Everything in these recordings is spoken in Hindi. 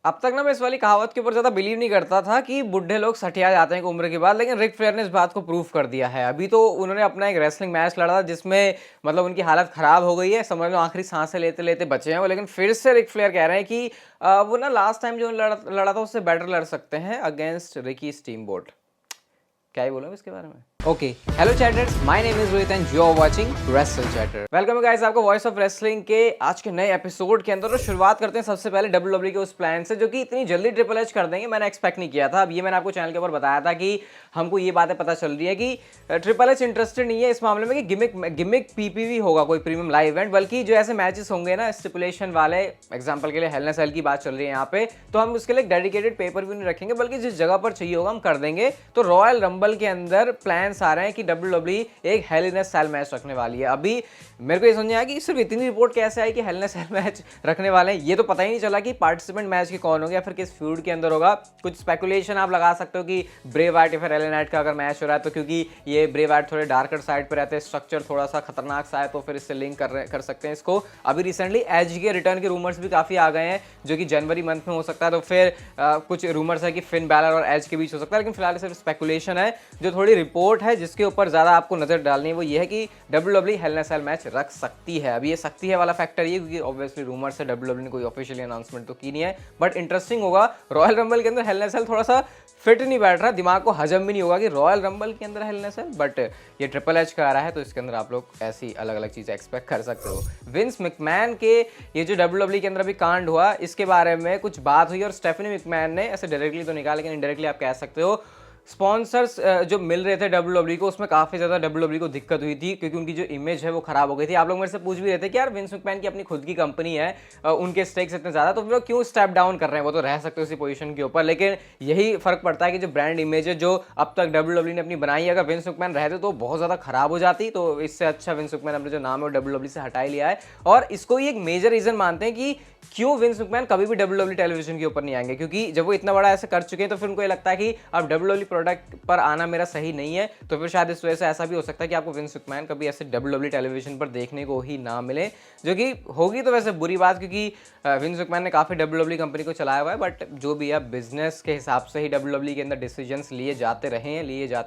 अब तक ना मैं इस वाली कहावत के ऊपर ज़्यादा बिलीव नहीं करता था कि बुढ़े लोग सठिया जाते हैं एक उम्र के बाद, लेकिन रिक फ्लेयर ने इस बात को प्रूव कर दिया है। अभी तो उन्होंने अपना एक रेसलिंग मैच लड़ा जिसमें मतलब उनकी हालत खराब हो गई है, समझ लो आखिरी सांसें लेते लेते बचे हैं वो, लेकिन फिर से रिक फ्लेयर कह रहे हैं कि वो ना लास्ट टाइम जो लड़ा था उससे बेटर लड़ सकते हैं अगेंस्ट रिकी स्टीमबोट। क्या ही बोलूं इसके बारे में। Okay, hello chatters, my name is Rohit and you are watching wrestle chatter. Welcome guys आपको वॉइस ऑफ रेसलिंग के आज के नए एपिसोड के अंदर। तो शुरुआत करते हैं सबसे पहले डब्ल्यूडब्ल्यूई के उस प्लान से जो कि इतनी जल्दी ट्रिपल एच कर देंगे मैंने एक्सपेक्ट नहीं किया था। अब ये मैंने आपको चैनल के ऊपर बताया था कि हमको ये बातें पता चल रही है कि ट्रिपल एच इंटरेस्टेड नहीं है इस मामले में कि गिमिक पीपीवी होगा कोई प्रीमियम लाइव इवेंट, बल्कि जो ऐसे मैचेस होंगे ना स्टिपुलेशन वाले, एग्जाम्पल के लिए हेल इन अ सेल की बात चल रही है यहाँ पे, तो हम उसके लिए डेडिकेटेड पेपर व्यू नहीं रखेंगे, बल्कि जिस जगह पर चाहिए होगा हम कर देंगे। तो रॉयल रंबल के अंदर प्लान्स आ रहे हैं कि डब्ल्यूडब्ल्यूई एक hello in a cell match रखने वाली है। अभी मेरे को ये समझ आया कि सिर्फ इतनी रिपोर्ट कैसे आई कि hello in a cell match रखने वाले हैं, ये तो पता ही नहीं चला कि पार्टिसिपेंट मैच के कौन होगा या फिर किस फ्यूड के अंदर होगा। कुछ स्पेकुलेशन आप लगा सकते हो कि ब्रे वाइट या फिर एलए नाइट का अगर मैच हो रहा है तो क्योंकि ये ब्रे वाइट थोड़े डार्कर साइड पर रहते हैं, स्ट्रक्चर थोड़ा सा खतरनाक सा है, तो फिर इससे लिंक कर सकते हैं इसको। अभी रिसेंटली एज के रिटर्न के रूमर्स भी काफी आ गए हैं जो कि जनवरी मंथ में हो सकता है, तो फिर कुछ रूमर्स है कि फिन बैलर और एज के बीच हो सकता है, लेकिन फिलहाल सिर्फ स्पेकुलेशन है। जो थोड़ी रिपोर्ट है जिसके ऊपर ज्यादा आपको नजर डालनी है वो ये है कि WWE hello in a cell match रख सकती है। अभी ये सकती है वाला फैक्टर ये क्योंकि ऑब्वियसली रूमर्स है, डब्ल्यूडब्ल्यूई ने कोई ऑफिशियली अनाउंसमेंट तो की नहीं है, बट इंटरेस्टिंग होगा। रॉयल रंबल के अंदर हेल इन अ सेल थोड़ा सा फिट नहीं बैठ रहा, दिमाग को हजम भी नहीं होगा कि रॉयल रंबल के अंदर Hell in a Cell, but ये ट्रिपल एच का आ रहा है तो इसके अंदर आप लोग ऐसी अलग अलग चीजें एक्सपेक्ट कर सकते हो। विंस मैकमैन के ये जो डब्ल्यूडब्ल्यूई के अंदर अभी कांड हुआ इसके बारे में कुछ बात हुई और स्टेफनी मैकमैन ने ऐसे डायरेक्टली तो निकाला लेकिन इनडायरेक्टली आप कह सकते हो स्पॉन्सर्स जो मिल रहे थे डब्ल्यूडब्ल्यूई को उसमें काफी ज्यादा डब्ल्यूडब्ल्यूई को दिक्कत हुई थी क्योंकि उनकी जो इमेज है वो खराब हो गई थी। आप लोग मेरे से पूछ भी रहे थे कि यार विंस मैकमैन की अपनी खुद की कंपनी है, उनके स्टेक्स इतने ज्यादा, तो फिर क्यों स्टेप डाउन कर रहे हैं, वो तो रह सकते उसी पोजीशन के ऊपर। लेकिन यही फर्क पड़ता है कि जो ब्रांड इमेज है जो अब तक डब्ल्यूडब्ल्यूई ने अपनी बनाई है, अगर विंस मैकमैन रहते तो बहुत ज्यादा खराब हो जाती। तो इससे अच्छा विंस मैकमैन अपने जो नाम है वो डब्ल्यूडब्ल्यूई से हटा लिया है और इसको ही एक मेजर रीजन मानते हैं कि क्यों विंस मैकमैन कभी भी डब्ल्यूडब्ल्यूई टेलीविजन के ऊपर नहीं आएंगे, क्योंकि जब वो इतना बड़ा ऐसे कर चुके हैं तो फिर उनको ये लगता है कि अब डब्ल्यूडब्ल्यूई प्रोडक्ट पर आना मेरा सही नहीं है, तो फिर शायद इस वजह से ऐसा भी हो सकता है कि आपको विंस मैकमैन कभी ऐसे डब्ल्यूडब्ल्यूई टेलीविजन पर देखने को ही ना मिले, जो कि होगी तो वैसे बुरी बात क्योंकि विंस मैकमैन ने काफी डब्ल्यूडब्ल्यूई कंपनी को चलाया हुआ है, बट जो भी है बिजनेस के हिसाब से ही डब्ल्यूडब्ल्यूई के अंदर डिसीजंस लिए जाते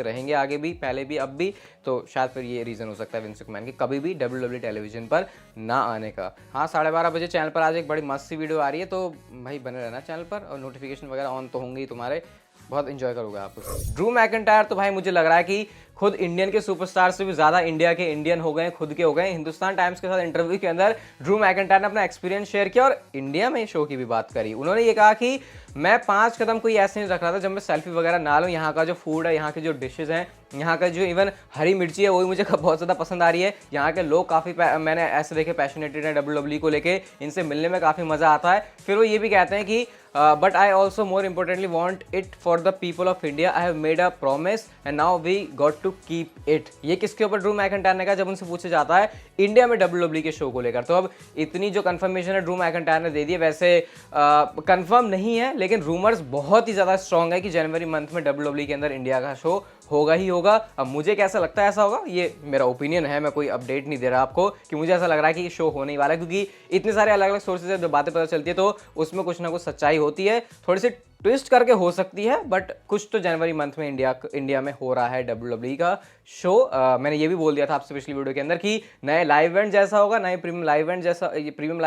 रहेंगे आगे भी, पहले भी, अब भी, तो शायद फिर ये रीजन हो सकता है विंस मैकमैन की कभी भी डब्ल्यूडब्ल्यूई टेलीविजन पर ना आने का। हाँ, 12:30 बजे चैनल पर आज एक बड़ी मस्त सी वीडियो आ रही है, तो भाई बने रहना चैनल पर और नोटिफिकेशन वगैरह ऑन तो होंगे ही तुम्हारे, बहुत इंजॉय करोगे आप उसे। ड्रू मैकिंटायर तो भाई मुझे लग रहा है कि खुद इंडियन के सुपरस्टार से भी ज्यादा इंडिया के इंडियन हो गए, खुद के हो गए। हिंदुस्तान टाइम्स के साथ इंटरव्यू के अंदर ड्रू मैकिंटायर ने अपना एक्सपीरियंस शेयर किया और इंडिया में शो की भी बात करी। उन्होंने ये कहा कि मैं 5 कदम कोई ऐसे नहीं रख रहा था जब मैं सेल्फी वगैरह ना लूं, यहाँ का जो फूड है, यहाँ की जो डिशेज हैं, यहाँ का जो इवन हरी मिर्ची है वो भी मुझे बहुत ज़्यादा पसंद आ रही है। यहाँ के लोग काफ़ी मैंने ऐसे देखे पैशनेटेड हैं डब्ल्यूडब्ल्यूई को लेके, इनसे मिलने में काफ़ी मज़ा आता है। फिर वो ये भी कहते हैं कि but I also more importantly want it for the people of India, I have made a promise and now we got to keep it. ये किसके ऊपर ड्रू मैकिंटायर ने कहा जब उनसे पूछा जाता है इंडिया में डब्ल्यूडब्ल्यूई के शो को लेकर। तो अब इतनी जो कंफर्मेशन है ड्रू मैकिंटायर ने दे दी है, वैसे कंफर्म नहीं है लेकिन रूमर्स बहुत ही ज़्यादा स्ट्रॉन्ग है कि जनवरी मंथ में डब्ल्यूडब्ल्यूई के अंदर इंडिया का शो होगा ही होगा। अब मुझे कैसा लगता है ऐसा होगा, ये मेरा ओपिनियन है, मैं कोई अपडेट नहीं दे रहा आपको, कि मुझे ऐसा लग रहा है कि शो होने ही वाला है क्योंकि इतने सारे अलग अलग सोर्सेज से जो बातें पता चलती है तो उसमें कुछ ना कुछ सच्चाई होती है, थोड़ी सी ट्विस्ट करके हो सकती है, बट कुछ तो जनवरी मंथ में इंडिया में हो रहा है डब्ल्यूडब्ल्यूई का शो। मैंने ये भी बोल दिया था आपसे पिछली वीडियो के अंदर कि नए लाइव इवेंट जैसा होगा, नए प्रीमियम लाइव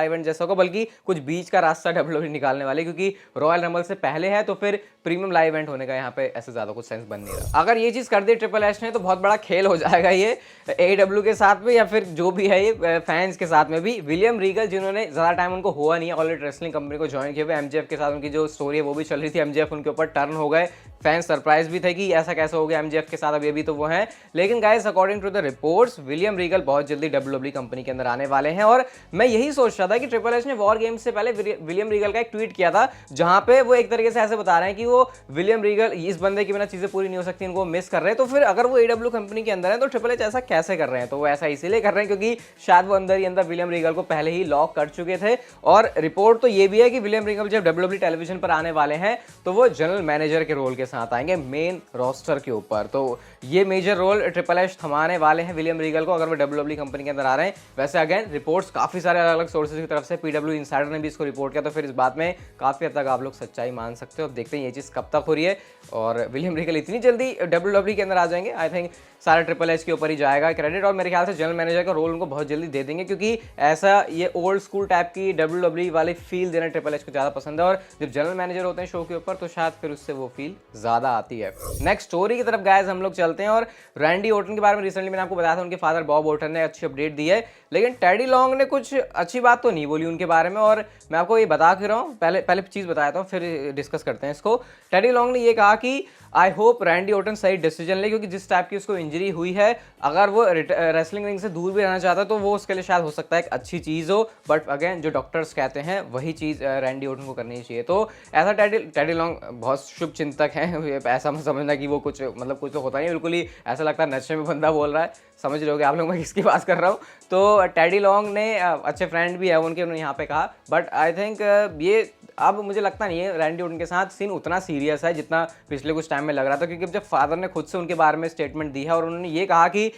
इवेंट जैसा होगा, बल्कि कुछ बीच का रास्ता डब्ल्यूडब्ल्यूई निकालने वाले, क्योंकि रॉयल रंबल से पहले है तो फिर प्रीमियम लाइव इवेंट होने का यहाँ पे ऐसे ज्यादा कुछ सेंस बन नहीं रहा। अगर ये चीज कर दी ट्रिपल एच ने तो बहुत बड़ा खेल हो जाएगा ये AEW के साथ में या फिर जो भी है ये फैंस के साथ में भी। विलियम रीगल जिन्होंने ज्यादा टाइम उनको हुआ नहीं है ऑलरेडी रेसलिंग कंपनी को ज्वाइन किया हुए, MJF के साथ उनकी जो स्टोरी है वो भी चल रही थी, MJF उनके ऊपर टर्न हो गए, फैंस सरप्राइज भी थे कि ऐसा कैसे हो गया MJF के साथ, अभी तो वो हैं। लेकिन guys according to the reports William Regal बहुत जल्दी डब्ल्यूडब्ल्यूई कंपनी के अंदर आने वाले हैं और मैं यही सोच रहा था कि ट्रिपल एच ने वॉर गेम्स से पहले विलियम रीगल का एक ट्वीट किया था जहां पे वो एक तरीके से ऐसे बता रहे हैं कि वो विलियम रीगल इस बंदे की बिना चीजें पूरी नहीं हो सकती, इनको मिस कर रहे हैं। तो फिर अगर वो AEW कंपनी के अंदर है तो ट्रिपल एच ऐसा कैसे कर रहे हैं, तो वो ऐसा इसीलिए कर रहे हैं क्योंकि शायद वो अंदर ही अंदर विलियम रीगल को पहले ही लॉक कर चुके थे। और रिपोर्ट तो ये भी है कि विलियम रीगल जब डब्ल्यूडब्ल्यूई टेलीविजन पर आने वाले हैं तो वो जनरल मैनेजर के रोल के के साथ आएंगे मेन रोस्टर के ऊपर। तो ये मेजर रोल ट्रिपल एच थमाने वाले हैं विलियम रीगल को, अगर वो WWE कंपनी के अंदर आ रहे हैं। वैसे अगेन रिपोर्ट्स काफ़ी सारे अलग अलग सोर्सेज की तरफ से, PW इनसाइडर ने भी इसको रिपोर्ट किया, तो फिर इस बात में काफ़ी हद तक आप लोग सच्चाई मान सकते हो। अब देखते हैं ये चीज़ कब तक हो रही है और विलियम रीगल इतनी जल्दी WWE के अंदर आ जाएंगे। आई थिंक सारा ट्रिपल एच के ऊपर ही जाएगा क्रेडिट, और मेरे ख्याल से जनरल मैनेजर का रोल उनको बहुत जल्दी दे देंगे, क्योंकि ऐसा ये ओल्ड स्कूल टाइप की WWE वाली फील देना ट्रिपल एच को ज़्यादा पसंद है, और जब जनरल मैनेजर होते हैं शो के ऊपर तो शायद फिर उससे वो फील ज़्यादा आती है। नेक्स्ट स्टोरी की तरफ गाइस हम लोग चलते हैं, और रैंडी ऑर्टन के बारे में रिसेंटली मैंने आपको बताया था, उनके फादर बॉब ऑर्टन ने अच्छी अपडेट दी है, लेकिन टेडी लॉन्ग ने कुछ अच्छी बात तो नहीं बोली उनके बारे में, और मैं आपको ये बता के रहा हूँ, पहले चीज़ बताता हूँ फिर डिस्कस करते हैं इसको। टेडी लॉन्ग ने ये कहा कि आई होप रैंडी ऑर्टन सही डिसीजन ले, क्योंकि जिस टाइप की उसको इंजरी हुई है, अगर वो रेसलिंग रिंग से दूर भी रहना चाहता है तो वो उसके लिए शायद हो सकता है एक अच्छी चीज़ हो, बट अगेन जो डॉक्टर्स कहते हैं वही चीज़ रैंडी ऑर्टन को करनी चाहिए। तो ऐसा टेडी लॉन्ग बहुत शुभ चिंतक हैं, ऐसा मत समझना कि वो कुछ मतलब कुछ तो होता नहीं, बिल्कुल ही ऐसा लगता है नशे में बंदा बोल रहा है, समझ रहे होगे आप लोग मैं किसकी बात कर रहा हूँ। तो टेडी लॉन्ग ने अच्छे फ्रेंड भी है उनके, उन्होंने यहाँ पे कहा, बट आई थिंक ये अब मुझे लगता नहीं है रैंडी ऑर्टन के साथ सीन उतना सीरियस है जितना पिछले कुछ टाइम में लग रहा था, क्योंकि जब फादर ने खुद से उनके बारे में स्टेटमेंट दी है और उन्होंने ये कहा कि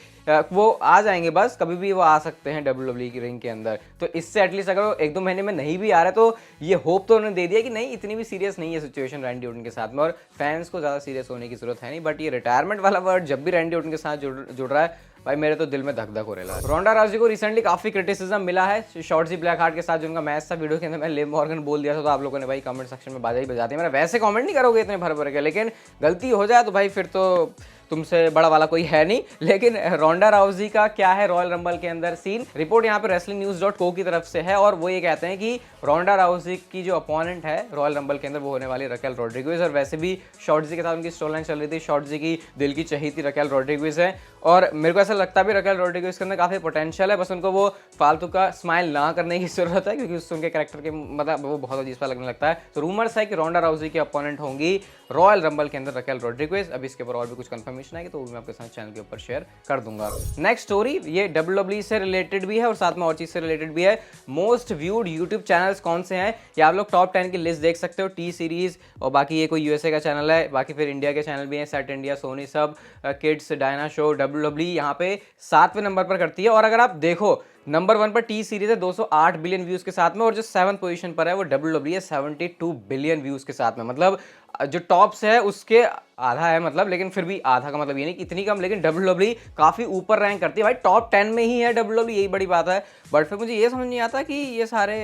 वो आ जाएंगे, बस कभी भी वो आ सकते हैं WWE की रिंग के अंदर, तो इससे एटलीस्ट अगर वो 1-2 महीने में नहीं भी आ रहे तो ये होप तो उन्होंने दे दिया कि नहीं इतनी भी सीरियस नहीं है सिचुएशन रैंडी ऑर्टन के साथ में, और फैंस को ज़्यादा सीरियस होने की जरूरत है नहीं। बट ये रिटायरमेंट वाला वर्ड जब भी रैंडी ऑर्टन के साथ जुड़ रहा है भाई मेरे तो दिल में धक धक हो रहा है। रोंडा राउजी को रिसेंटली काफी क्रिटिसिज्म मिला है शॉर्टजी ब्लैक हार्ट के साथ जो उनका मैच था, वीडियो के अंदर मैं लिव मॉर्गन बोल दिया था, तो आप लोगों ने भाई कमेंट सेक्शन में बाजा ही बजा दिया। मेरा वैसे कमेंट नहीं करोगे इतने भर भर के, लेकिन गलती हो जाए तो भाई फिर तो तुमसे बड़ा वाला कोई है नहीं। लेकिन रोंडा राउजी का क्या है रॉयल रंबल के अंदर सीन, रिपोर्ट यहाँ पे wrestlingnews.co की तरफ से है, और वो ये कहते हैं कि रोंडा राउजी की जो अपोनेंट है रॉयल रंबल के अंदर वो होने वाली रकेल रॉड्रिगेज, और वैसे भी शॉर्टजी के साथ उनकी स्टोरी लाइन चल रही थी, शॉर्टजी की दिल की चहेती रकेल रॉड्रिगेज है, और मेरे को ऐसा लगता भी रकेल रॉड्रिगेज के अंदर काफी पोटेंशियल है, बस उनको वो फालतू का स्माइल ना करने की जरूरत है, क्योंकि उससे उनके कैरेक्टर के मतलब वो बहुत अजीब सा लगने लगता है। तो रूमर्स है कि रोंडा राउजी की अपोनेंट होंगी रॉयल रंबल के अंदर रकेल रॉड्रिगेज। अब इसके ऊपर और भी कुछ कंफर्मेशन है तो वो मैं आपके साथ चैनल के ऊपर शेयर कर दूंगा। नेक्स्ट स्टोरी ये WWE से रिलेटेड भी है और साथ में और चीज से रिलेटेड भी है। मोस्ट व्यूड यूट्यूब चैनल्स कौन से हैं, ये आप लोग टॉप 10 की लिस्ट देख सकते हो, टी सीरीज, और बाकी ये कोई यूएसए का चैनल है, बाकी फिर इंडिया के चैनल भी हैं, सेट इंडिया, सोनी सब, किड्स, डायना शो, WWE यहाँ पे 7वें नंबर पर करती है। और अगर आप देखो नंबर 1 पर टी सीरीज है 208 बिलियन व्यूज के साथ में, और जो 7th पोजीशन पर है वो WWE है 72 बिलियन व्यूज के साथ में। मतलब जो टॉप्स है उसके आधा है, मतलब, लेकिन फिर भी आधा का मतलब ये नहीं कि इतनी कम, लेकिन WWE काफी ऊपर रैंक करती है भाई, टॉप 10 में ही है WWE, यही बड़ी बात है। बट फिर मुझे ये समझ नहीं आता कि ये सारे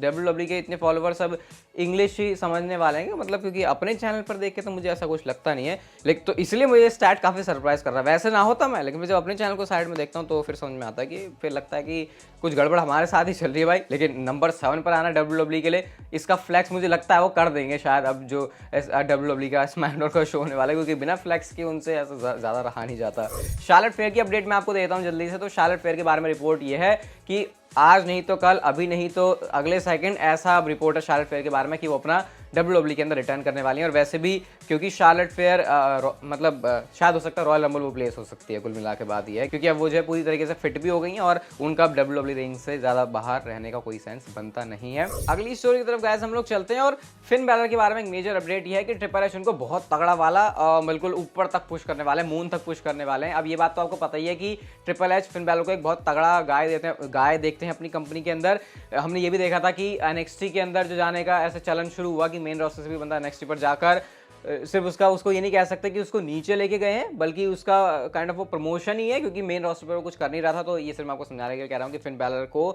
WWE के इतने फॉलोअर्स अब इंग्लिश ही समझने वाले हैं, मतलब क्योंकि अपने चैनल पर देख के तो मुझे ऐसा कुछ लगता नहीं है, लेकिन तो इसलिए मुझे स्टैट काफी सरप्राइज कर रहा है। वैसे ना होता मैं, लेकिन जब अपने चैनल को साइड में देखता हूँ तो फिर समझ में आता है कि फिर लगता है कि कुछ गड़बड़ हमारे साथ ही चल रही है भाई। लेकिन नंबर 7 पर आना WWE के लिए, इसका फ्लैक्स मुझे लगता है वो कर देंगे शायद, अब जो WWE का स्मैकडाउन का शो होने वाला है, क्योंकि बिना फ्लैक्स के उनसे ऐसा ज़्यादा रहा नहीं जाता। शार्लेट फेयर की अपडेट मैं आपको देता हूँ जल्दी से। तो शार्लेट फेयर के बारे में रिपोर्ट ये है कि आज नहीं तो कल, अभी नहीं तो अगले सेकंड, ऐसा अब रिपोर्ट है शार्लेट फेयर के बारे में कि वो अपना WWE के अंदर रिटर्न करने वाली है। और वैसे भी क्योंकि शार्लेट फेयर मतलब शायद हो सकता है रॉयल रंबल वो प्लेस हो सकती है, कुल मिला के बात ये है, क्योंकि अब वो जो है पूरी तरीके से फिट भी हो गई हैं और उनका अब WWE रिंग से ज़्यादा बाहर रहने का कोई सेंस बनता नहीं है। अगली स्टोरी की तरफ गाइस हम लोग चलते हैं, और फिन बैलर के बारे में एक मेजर अपडेट ये है कि ट्रिपल एच उनको बहुत तगड़ा वाला बिल्कुल ऊपर तक पुश करने वाले हैं, मून तक पुश करने वाले हैं। अब ये बात तो आपको पता ही है कि ट्रिपल एच फिन बैलर को एक बहुत तगड़ा गाय देखते हैं अपनी कंपनी के अंदर। हमने ये भी देखा था कि NXT के अंदर जो जाने का ऐसा चलन शुरू हुआ कि मेन रोस्टर से भी बंदा NXT पर जाकर सिर्फ उसको ये नहीं कह सकते कि उसको नीचे लेके गए हैं, बल्कि उसका काइंड ऑफ वो प्रमोशन ही है, क्योंकि मेन रोस्टर पर वो कुछ कर नहीं रहा था। तो ये सिर्फ मैं आपको समझाने के लिए कह रहा हूँ कि फिन बैलर को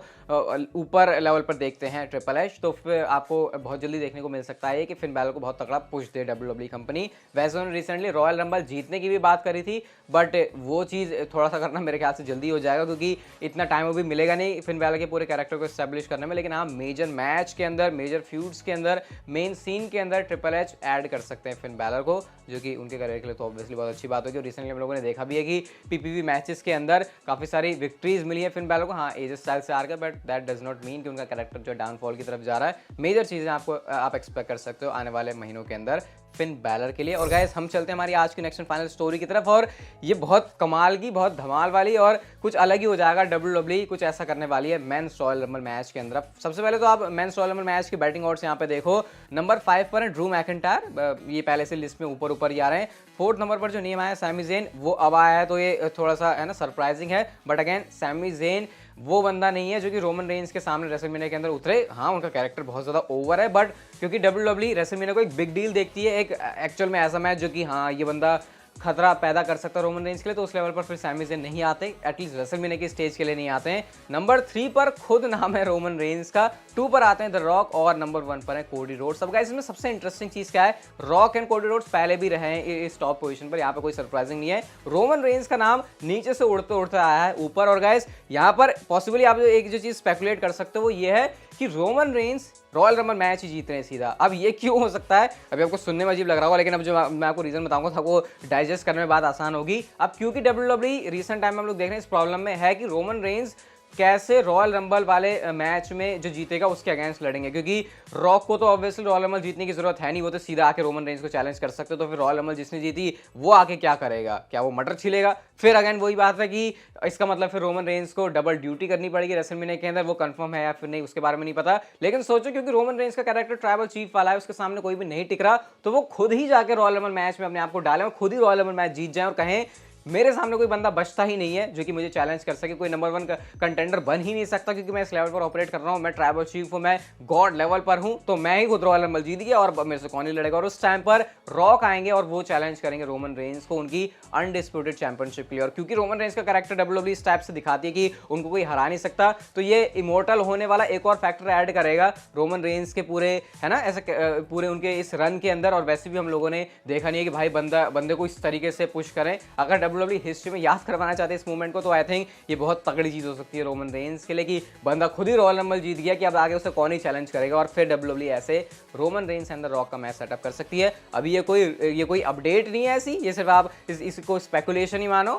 ऊपर लेवल पर देखते हैं ट्रिपल एच, तो फिर आपको बहुत जल्दी देखने को मिल सकता है कि फिन बैलर को बहुत तगड़ा पुश दे WWE कंपनी। वैसे उन्होंने रिसेंटली रॉयल रंबल जीतने की भी बात करी थी, बट वो चीज़ थोड़ा सा करना मेरे ख्याल से जल्दी हो जाएगा, क्योंकि इतना टाइम भी मिलेगा नहीं फिन बैलर के पूरे कैरेक्टर को एस्टेब्लिश करने में। लेकिन हाँ, मेजर मैच के अंदर, मेजर फ्यूड्स के अंदर, मेन सीन के अंदर ट्रिपल एच ऐड कर सकते हैं फिन बैलर को, जो कि उनके करियर के लिए तो ऑब्वियसली बहुत अच्छी बात होगी। और रिसेंटली हम लोगों ने देखा भी है कि PPV मैचेस के अंदर काफ़ी सारी विक्ट्रीज मिली है फिन बैलर को। हाँ, एज स्टाइल से आकर, but that does not mean कि उनका कैरेक्टर जो डाउनफॉल की तरफ जा रहा है। मेजर चीज़ें आप एक्सपेक्ट कर सकते हो आने वाले महीनों के अंदर फिन बैलर के लिए। और गाइस हम चलते हैं हमारी आज की नेक्स्ट एंड फाइनल स्टोरी की तरफ, और ये बहुत कमाल की, बहुत धमाल वाली और कुछ अलग ही हो जाएगा। WWE कुछ ऐसा करने वाली है मेंस रॉयल रंबल मैच के अंदर। सबसे पहले तो आप मेंस रॉयल रंबल मैच की बैटिंग ऑड्स यहाँ पे देखो। नंबर 5 पर है ड्रू मैकिंटायर, ये पहले से लिस्ट में ऊपर ऊपर ही आ रहे हैं। 4th नंबर पर जो नेम आया है सैमी ज़ेन, वो अब आया है, तो ये थोड़ा सा है ना सरप्राइजिंग है। बट अगेन सैमी ज़ेन वो बंदा नहीं है जो कि रोमन रेंज के सामने रेसलमेनिया के अंदर उतरे। हाँ, उनका कैरेक्टर बहुत ज़्यादा ओवर है, बट क्योंकि WWE रेसलमेनिया को एक बिग डील देखती है, एक एक्चुअल में ऐसा मैच जो कि हाँ ये बंदा खतरा पैदा कर सकता है रोमन रेंज के लिए, तो उस लेवल पर फिर सैमी ज़ेन नहीं आते, एटलीस्ट रेसलमेनिया की स्टेज के लिए नहीं आते हैं। नंबर 3 पर खुद नाम है रोमन रेंज का, 2 पर आते हैं द रॉक, और नंबर 1 पर है कोडी रोड्स। अब गाइस इसमें सबसे इंटरेस्टिंग चीज़ क्या है, रॉक एंड कोडी रोड्स पहले भी रहे हैं इस टॉप पोजीशन पर, यहाँ पे कोई सरप्राइजिंग नहीं है। रोमन रेंज का नाम नीचे से उड़ते उड़ते आया है ऊपर। और गाइस यहाँ पर पॉसिबली आप एक जो चीज़ स्पेकुलेट कर सकते हो वो ये है कि Roman Reigns Royal Rumble match ही जीत रहे हैं सीधा। अब ये क्यों हो सकता है, अभी आपको सुनने में अजीब लग रहा होगा, लेकिन अब जो मैं आपको रीजन बताऊंगा तो आपको डाइजेस्ट करने में बात आसान होगी। अब क्योंकि WWE रिसेंट टाइम में हम लोग देख रहे हैं इस प्रॉब्लम में है कि रोमन रेंज कैसे रॉयल रंबल वाले मैच में जो जीतेगा उसके अगेंस्ट लड़ेंगे, क्योंकि रॉक को तो ऑब्वियसली रॉयल रंबल जीतने की जरूरत है नहीं, वो तो सीधा आके रोमन रेंज को चैलेंज कर सकते, तो फिर रॉयल रंबल जिसने जीती वो आके क्या करेगा, क्या वो मटर छिलेगा? फिर अगेन वही बात है कि इसका मतलब फिर रोमन रेंज को डबल ड्यूटी करनी पड़ेगी रेसलमेनिया के अंदर, वो कंफर्म है या फिर नहीं उसके बारे में नहीं पता। लेकिन सोचो क्योंकि रोमन रेंज का कैरेक्टर ट्राइबल चीफ वाला है, उसके सामने कोई भी नहीं टिक रहा, तो वो खुद ही जाके रॉयल रंबल मैच में अपने आप को डालें और खुद ही रॉयल रंबल मैच जीत जाए और कहें मेरे सामने कोई बंदा बचता ही नहीं है जो कि मुझे चैलेंज कर सके, कोई नंबर 1 कंटेंडर बन ही नहीं सकता, क्योंकि मैं इस लेवल पर ऑपरेट कर रहा हूँ, मैं ट्राइबल चीफ हूँ, मैं गॉड लेवल पर हूँ, तो मैं ही खुद रॉयल रंबल जीत गया और मेरे से कौन ही लड़ेगा। और उस टाइम पर रॉक आएंगे और वो चैलेंज करेंगे रोमन रेंज को उनकी अनडिस्प्यूटेड चैंपियनशिप के लिए। और क्योंकि रोमन रेंज का कैरेक्टर WWE इस टाइप से दिखाती है कि उनको कोई हरा नहीं सकता, तो ये इमोर्टल होने वाला एक और फैक्टर ऐड करेगा रोमन रेंज के पूरे, है ना, ऐसे पूरे उनके इस रन के अंदर। और वैसे भी हम लोगों ने देखा नहीं है कि भाई बंदे को इस तरीके से पुश करें। अगर WWE हिस्ट्री में करवाना चाहते हैं इस मूवमेंट को, तो आई थिंक ये बहुत तगड़ी चीज हो सकती है रोमन रेंज के लिए कि बंदा खुद ही रॉयल रंबल जीत गया कि अब आगे उसे कौन ही चैलेंज करेगा, और फिर WWE ऐसे Roman Reigns and the rock का मैच सेटअप कर सकती है। अभी ये कोई अपडेट नहीं है ऐसी, ये सिर्फ आप इसको स्पेकुलेशन ही मानो।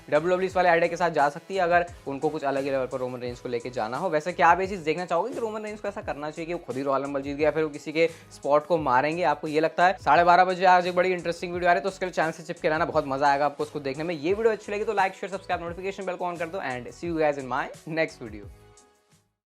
WWE इस वाले आइडिया के साथ जा सकती है अगर उनको कुछ अलग ही लेवल पर रोमन रेंज को लेकर जाना हो। वैसे क्या आप ये चीज देखना चाहोगे कि रोमन रेंज को ऐसा करना चाहिए कि वो खुद ही रॉयल रंबल जीत गया, फिर वो किसी के स्पॉट को मारेंगे? आपको ये लगता है? 12:30 बजे आज एक बड़ी इंटरेस्टिंग वीडियो आ रही है, तो उसके लिए चैनल से चिपके रहना, बहुत मजा आएगा आपको उसको देखने में। ये वीडियो अच्छी लगी तो like share subscribe notification bell को ऑन कर दो, and see you guys in my next video.